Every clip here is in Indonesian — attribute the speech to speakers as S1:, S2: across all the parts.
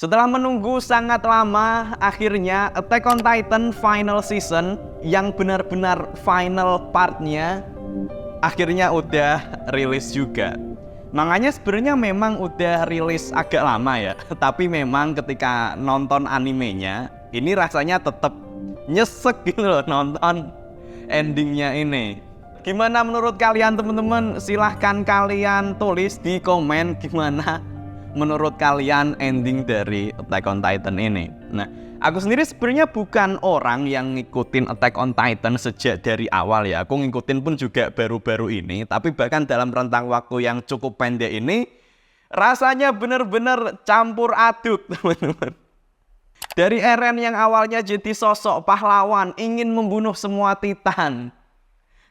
S1: Setelah menunggu sangat lama, akhirnya Attack on Titan Final Season yang benar-benar final partnya akhirnya udah rilis juga. Makanya sebenarnya memang udah rilis agak lama ya, tapi memang ketika nonton animenya, ini rasanya tetap nyesek gitu loh nonton endingnya ini. Gimana menurut kalian teman-teman? Silahkan kalian tulis di komen gimana menurut kalian ending dari Attack on Titan ini. Nah, aku sendiri sebenarnya bukan orang yang ngikutin Attack on Titan sejak dari awal ya. Aku ngikutin pun juga baru-baru ini. Tapi bahkan dalam rentang waktu yang cukup pendek ini, rasanya bener-bener campur aduk teman-teman. Dari Eren yang awalnya jadi sosok pahlawan, ingin membunuh semua Titan.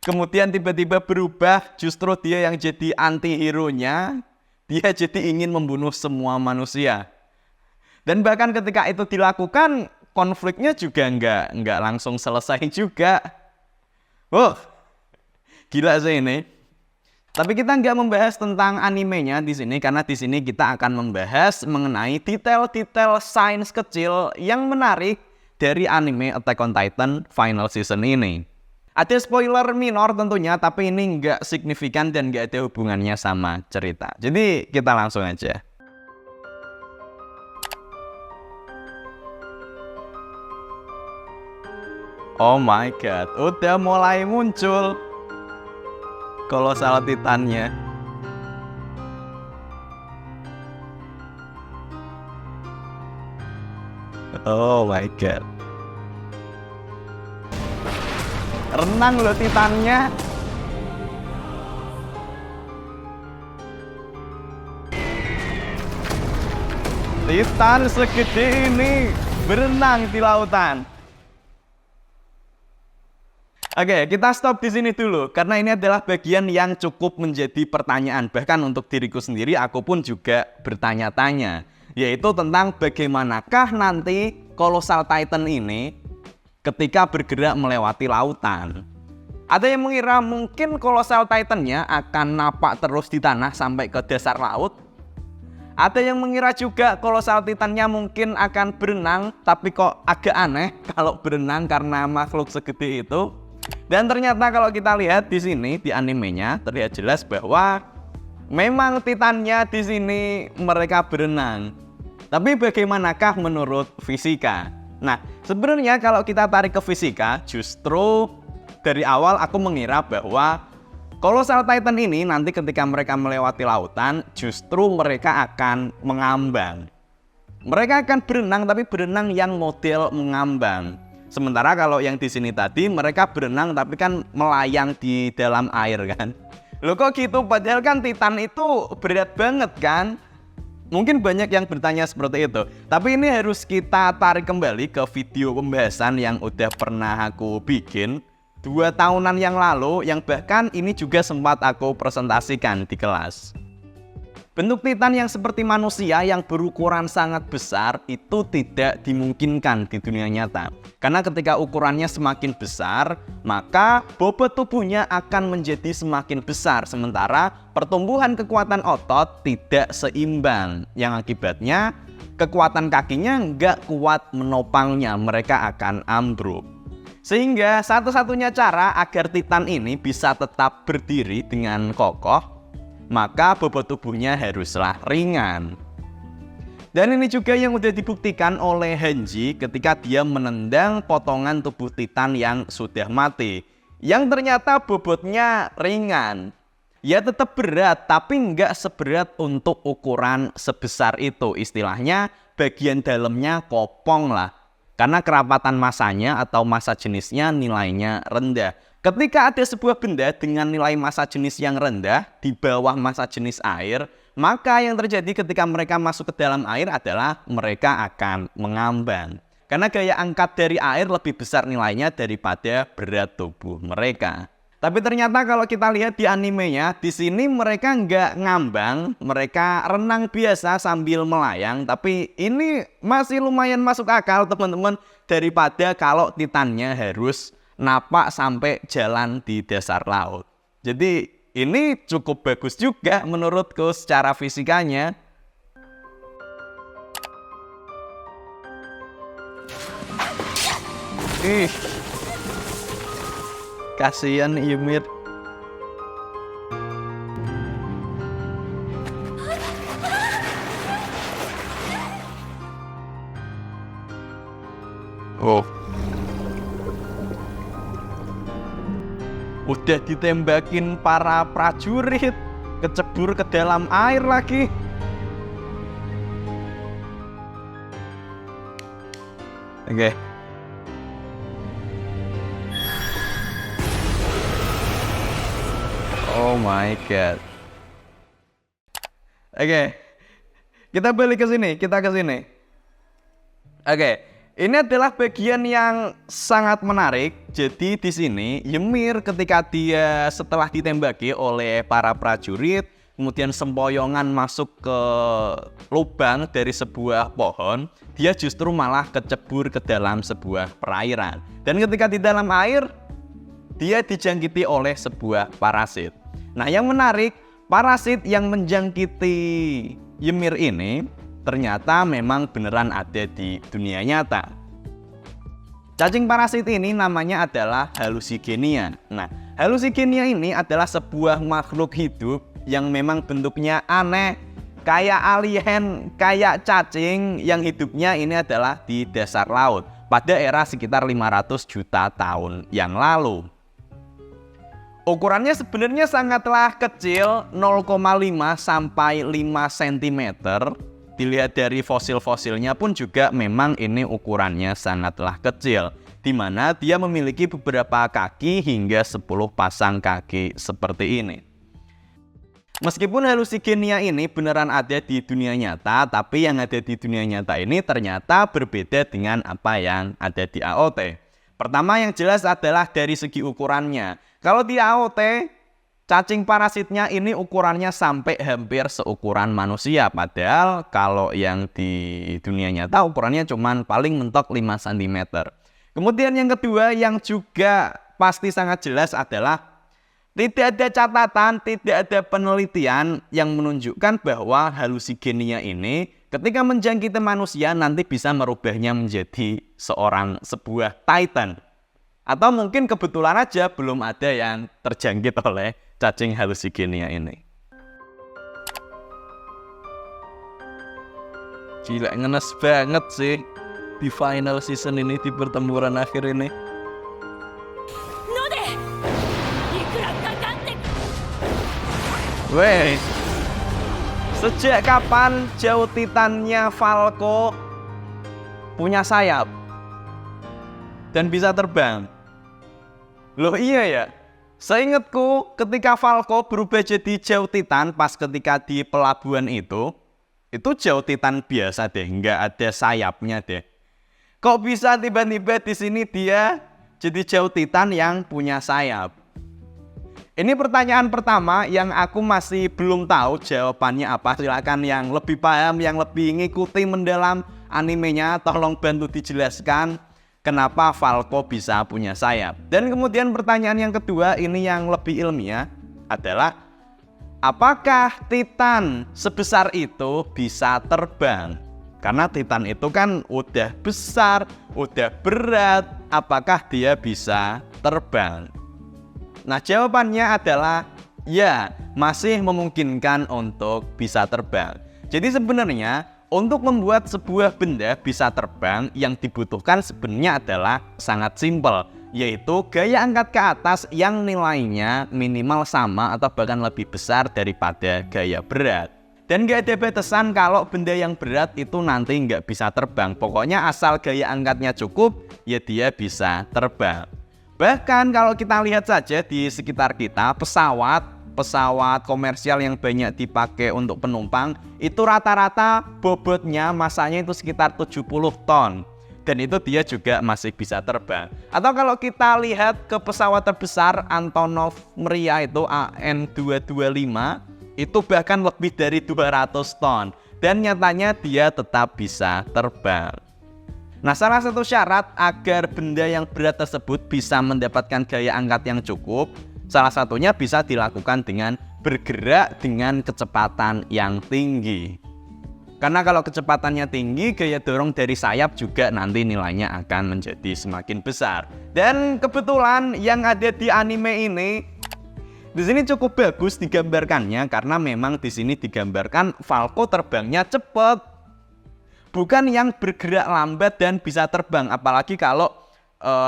S1: Kemudian tiba-tiba berubah, justru dia yang jadi anti-hero-nya. Dia jadi ingin membunuh semua manusia. Dan bahkan ketika itu dilakukan, konfliknya juga nggak langsung selesai juga. Oh, gila sih ini. Tapi kita nggak membahas tentang animenya di sini, karena di sini kita akan membahas mengenai detail-detail sains kecil yang menarik dari anime Attack on Titan Final Season ini. Ada spoiler minor tentunya, tapi ini nggak signifikan dan nggak ada hubungannya sama cerita. Jadi kita langsung aja. Oh my god, udah mulai muncul Colossal Titannya. Oh my god. Renang loh Titannya. Titan segede ini berenang di lautan. Oke, kita stop di sini dulu karena ini adalah bagian yang cukup menjadi pertanyaan. Bahkan untuk diriku sendiri, aku pun juga bertanya-tanya, yaitu tentang bagaimanakah nanti Colossal Titan ini ketika bergerak melewati lautan. Ada yang mengira mungkin Colossal Titan-nya akan napak terus di tanah sampai ke dasar laut. Ada yang mengira juga Colossal Titan-nya mungkin akan berenang, tapi kok agak aneh kalau berenang karena makhluk segede itu. Dan ternyata kalau kita lihat di sini di animenya terlihat jelas bahwa memang Titannya di sini mereka berenang. Tapi bagaimanakah menurut fisika? Nah, sebenarnya kalau kita tarik ke fisika, justru dari awal aku mengira bahwa Colossal Titan ini nanti ketika mereka melewati lautan, justru mereka akan mengambang. Mereka akan berenang, tapi berenang yang model mengambang. Sementara kalau yang di sini tadi, mereka berenang tapi kan melayang di dalam air kan. Loh kok gitu? Padahal kan Titan itu berat banget kan? Mungkin banyak yang bertanya seperti itu. Tapi ini harus kita tarik kembali ke video pembahasan yang udah pernah aku bikin 2 tahunan yang lalu, yang bahkan ini juga sempat aku presentasikan di kelas. Bentuk Titan yang seperti manusia yang berukuran sangat besar itu tidak dimungkinkan di dunia nyata. Karena ketika ukurannya semakin besar, maka bobot tubuhnya akan menjadi semakin besar. Sementara pertumbuhan kekuatan otot tidak seimbang. Yang akibatnya kekuatan kakinya nggak kuat menopangnya, mereka akan ambruk. Sehingga satu-satunya cara agar Titan ini bisa tetap berdiri dengan kokoh, maka bobot tubuhnya haruslah ringan. Dan ini juga yang udah dibuktikan oleh Hanji ketika dia menendang potongan tubuh Titan yang sudah mati, yang ternyata bobotnya ringan. Ya tetap berat, tapi nggak seberat untuk ukuran sebesar itu. Istilahnya bagian dalamnya kopong lah. Karena kerapatan masanya atau massa jenisnya nilainya rendah. Ketika ada sebuah benda dengan nilai massa jenis yang rendah di bawah massa jenis air, maka yang terjadi ketika mereka masuk ke dalam air adalah mereka akan mengambang. Karena gaya angkat dari air lebih besar nilainya daripada berat tubuh mereka. Tapi ternyata kalau kita lihat di animenya, di sini mereka nggak ngambang, mereka renang biasa sambil melayang. Tapi ini masih lumayan masuk akal teman-teman, daripada kalau Titannya harus napak sampai jalan di dasar laut. Jadi ini cukup bagus juga menurutku secara fisikanya. Ih, kasihan Ymir. Oh, udah ditembakin para prajurit, kecebur ke dalam air lagi. Oke. Oh my god. Oke. Kita balik ke sini, kita ke sini. Oke. Ini adalah bagian yang sangat menarik. Jadi di sini Ymir ketika dia setelah ditembaki oleh para prajurit, kemudian sempoyongan masuk ke lubang dari sebuah pohon, dia justru malah kecebur ke dalam sebuah perairan. Dan ketika di dalam air, dia dijangkiti oleh sebuah parasit. Nah, yang menarik, parasit yang menjangkiti Ymir ini ternyata memang beneran ada di dunia nyata. Cacing parasit ini namanya adalah Hallucigenia. Nah, Hallucigenia ini adalah sebuah makhluk hidup yang memang bentuknya aneh, kayak alien, kayak cacing yang hidupnya ini adalah di dasar laut pada era sekitar 500 juta tahun yang lalu. Ukurannya sebenarnya sangatlah kecil, 0,5 sampai 5 cm. Dilihat dari fosil-fosilnya pun juga memang ini ukurannya sangatlah kecil, di mana dia memiliki beberapa kaki hingga 10 pasang kaki seperti ini. Meskipun Hallucigenia ini beneran ada di dunia nyata, tapi yang ada di dunia nyata ini ternyata berbeda dengan apa yang ada di AOT. Pertama yang jelas adalah dari segi ukurannya. Kalau di AOT, cacing parasitnya ini ukurannya sampai hampir seukuran manusia. Padahal kalau yang di dunia nyata ukurannya cuman paling mentok 5 cm. Kemudian yang kedua yang juga pasti sangat jelas adalah tidak ada catatan, tidak ada penelitian yang menunjukkan bahwa Hallucigenia ini ketika menjangkiti manusia nanti bisa merubahnya menjadi sebuah Titan. Atau mungkin kebetulan aja belum ada yang terjangkit oleh cacing Hallucigenia ini. Gila, ngenes banget sih di final season ini, di pertempuran akhir ini. Weh, sejak kapan jauh titannya Falco punya sayap dan bisa terbang? Loh iya ya, seingatku ketika Falco berubah jadi jauh titan pas ketika di pelabuhan itu jauh titan biasa deh, nggak ada sayapnya deh. Kok bisa tiba-tiba di sini dia jadi jauh titan yang punya sayap? Ini pertanyaan pertama yang aku masih belum tahu jawabannya apa. Silakan yang lebih paham, yang lebih ngikuti mendalam animenya, tolong bantu dijelaskan kenapa Falco bisa punya sayap. Dan kemudian pertanyaan yang kedua, ini yang lebih ilmiah, adalah apakah Titan sebesar itu bisa terbang? Karena Titan itu kan udah besar, udah berat, apakah dia bisa terbang? Nah, jawabannya adalah ya, masih memungkinkan untuk bisa terbang. Jadi sebenarnya untuk membuat sebuah benda bisa terbang yang dibutuhkan sebenarnya adalah sangat simpel, yaitu gaya angkat ke atas yang nilainya minimal sama atau bahkan lebih besar daripada gaya berat. Dan gak ada batasan kalau benda yang berat itu nanti nggak bisa terbang. Pokoknya asal gaya angkatnya cukup, ya dia bisa terbang. Bahkan kalau kita lihat saja di sekitar kita, pesawat komersial yang banyak dipakai untuk penumpang, itu rata-rata bobotnya, masanya itu sekitar 70 ton. Dan itu dia juga masih bisa terbang. Atau kalau kita lihat ke pesawat terbesar Antonov Mriya itu AN225, itu bahkan lebih dari 200 ton. Dan nyatanya dia tetap bisa terbang. Nah, salah satu syarat agar benda yang berat tersebut bisa mendapatkan gaya angkat yang cukup, salah satunya bisa dilakukan dengan bergerak dengan kecepatan yang tinggi. Karena kalau kecepatannya tinggi, gaya dorong dari sayap juga nanti nilainya akan menjadi semakin besar. Dan kebetulan yang ada di anime ini, di sini cukup bagus digambarkannya karena memang di sini digambarkan Falco terbangnya cepat. Bukan yang bergerak lambat dan bisa terbang, apalagi kalau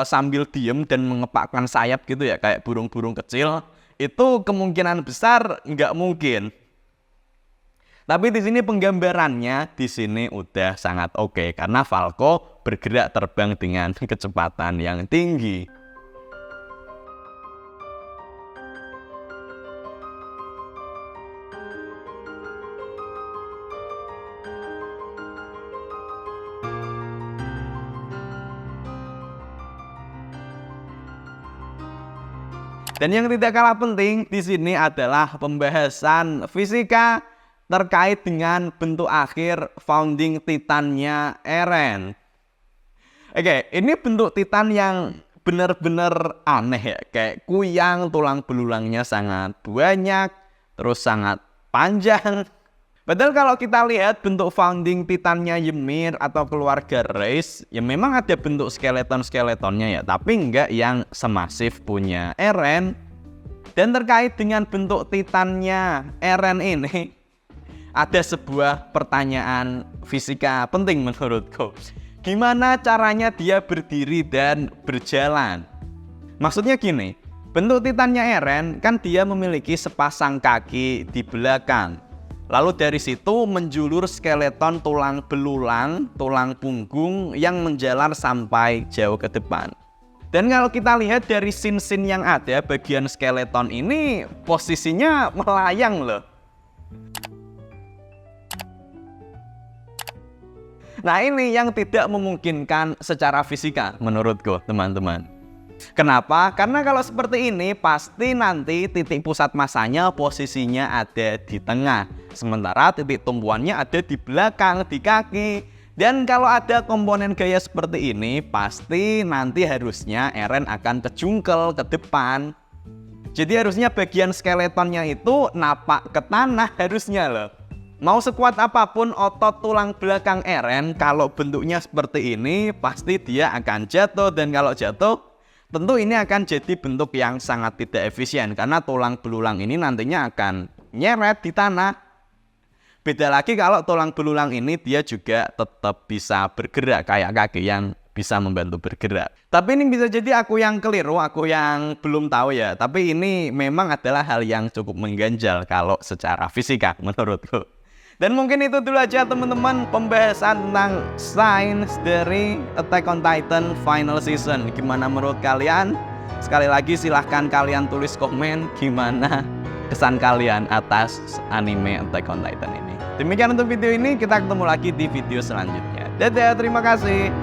S1: sambil diem dan mengepakkan sayap gitu ya, kayak burung-burung kecil, itu kemungkinan besar nggak mungkin. Tapi di sini penggambarannya di sini udah sangat oke karena Falco bergerak terbang dengan kecepatan yang tinggi. Dan yang tidak kalah penting di sini adalah pembahasan fisika terkait dengan bentuk akhir founding titannya Eren. Oke, ini bentuk titan yang benar-benar aneh ya, kayak kuyang, tulang belulangnya sangat banyak, terus sangat panjang. Padahal kalau kita lihat bentuk founding titannya Ymir atau keluarga Reis, ya memang ada bentuk skeleton-skeletonnya ya, tapi enggak yang semasif punya Eren. Dan terkait dengan bentuk titannya Eren ini, ada sebuah pertanyaan fisika penting menurutku. Gimana caranya dia berdiri dan berjalan? Maksudnya gini, bentuk titannya Eren kan dia memiliki sepasang kaki di belakang. Lalu dari situ menjulur skeleton tulang belulang, tulang punggung yang menjalar sampai jauh ke depan. Dan kalau kita lihat dari scene-scene yang ada, bagian skeleton ini posisinya melayang loh. Nah ini yang tidak memungkinkan secara fisika menurutku teman-teman. Kenapa? Karena kalau seperti ini pasti nanti titik pusat masanya posisinya ada di tengah. Sementara titik tumpuannya ada di belakang, di kaki. Dan kalau ada komponen gaya seperti ini pasti nanti harusnya Eren akan kejungkel ke depan. Jadi harusnya bagian skeletonnya itu napak ke tanah harusnya loh. Mau sekuat apapun otot tulang belakang Eren, kalau bentuknya seperti ini, pasti dia akan jatuh. Dan kalau jatuh, tentu ini akan jadi bentuk yang sangat tidak efisien. Karena tulang belulang ini nantinya akan nyeret di tanah. Beda lagi kalau tulang belulang ini dia juga tetap bisa bergerak, kayak kaki yang bisa membantu bergerak. Tapi ini bisa jadi aku yang keliru, aku yang belum tahu ya. Tapi ini memang adalah hal yang cukup mengganjal kalau secara fisika menurutku. Dan mungkin itu dulu aja teman-teman pembahasan tentang sains dari Attack on Titan Final Season. Gimana menurut kalian? Sekali lagi silahkan kalian tulis komen gimana kesan kalian atas anime Attack on Titan ini. Demikian untuk video ini, kita ketemu lagi di video selanjutnya. Dadah, terima kasih.